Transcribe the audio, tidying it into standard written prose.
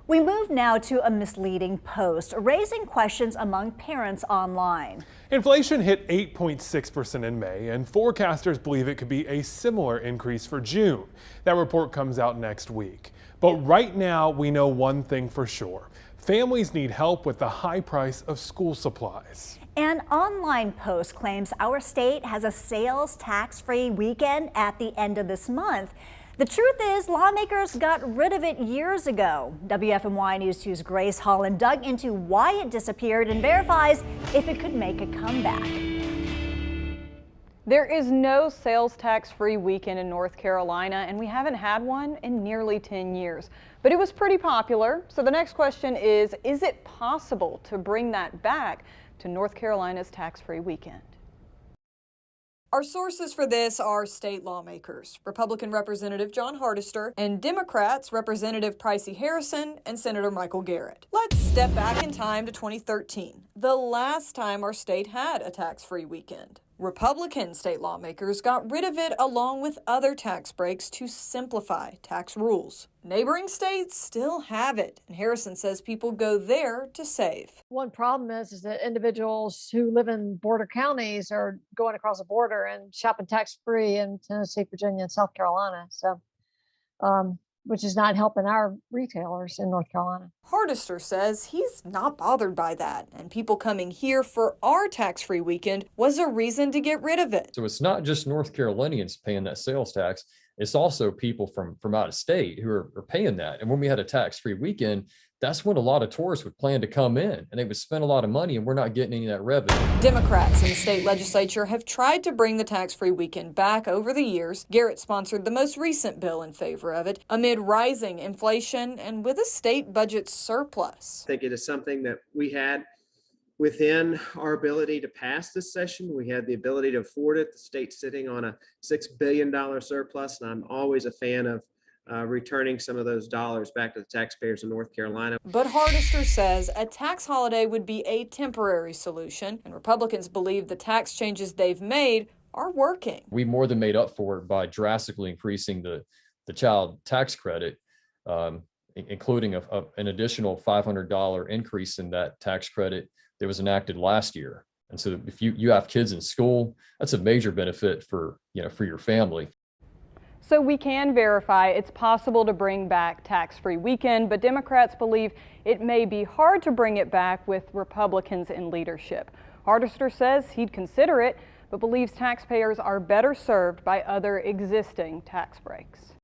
We move now to a misleading post, raising questions among parents online. Inflation hit 8.6% in May, and forecasters believe it could be a similar increase for June. That report comes out next week. But right now, we know one thing for sure. Families need help with the high price of school supplies. An online post claims our state has a sales tax-free weekend at the end of this month. The truth is, lawmakers got rid of it years ago. WFMY News 2's Grace Holland dug into why it disappeared and verifies if it could make a comeback. There is no sales tax-free weekend in North Carolina, and we haven't had one in nearly 10 years. But it was pretty popular, so the next question is it possible to bring that back to North Carolina's tax-free weekend? Our sources for this are state lawmakers, Republican Representative John Hardister, and Democrats Representative Pricey Harrison and Senator Michael Garrett. Let's step back in time to 2013, the last time our state had a tax-free weekend. Republican state lawmakers got rid of it along with other tax breaks to simplify tax rules. Neighboring states still have it, and Harrison says people go there to save. One problem is that individuals who live in border counties are going across the border and shopping tax-free in Tennessee, Virginia, and South Carolina. So, which is not helping our retailers in North Carolina. Hardister says he's not bothered by that, and people coming here for our tax-free weekend was a reason to get rid of it. So it's not just North Carolinians paying that sales tax. It's also people from out of state who are paying that. And when we had a tax-free weekend, that's when a lot of tourists would plan to come in, and they would spend a lot of money, and we're not getting any of that revenue. Democrats in the state legislature have tried to bring the tax-free weekend back over the years. Garrett sponsored the most recent bill in favor of it amid rising inflation and with a state budget surplus. I think it is something that we had within our ability to pass this session. We had the ability to afford it. The state's sitting on a $6 billion surplus, and I'm always a fan of returning some of those dollars back to the taxpayers in North Carolina. But Hardister says a tax holiday would be a temporary solution, and Republicans believe the tax changes they've made are working. We more than made up for it by drastically increasing the child tax credit, including an additional $500 increase in that tax credit that was enacted last year. And so if you have kids in school, that's a major benefit for your family. So we can verify it's possible to bring back tax-free weekend, but Democrats believe it may be hard to bring it back with Republicans in leadership. Hardister says he'd consider it, but believes taxpayers are better served by other existing tax breaks.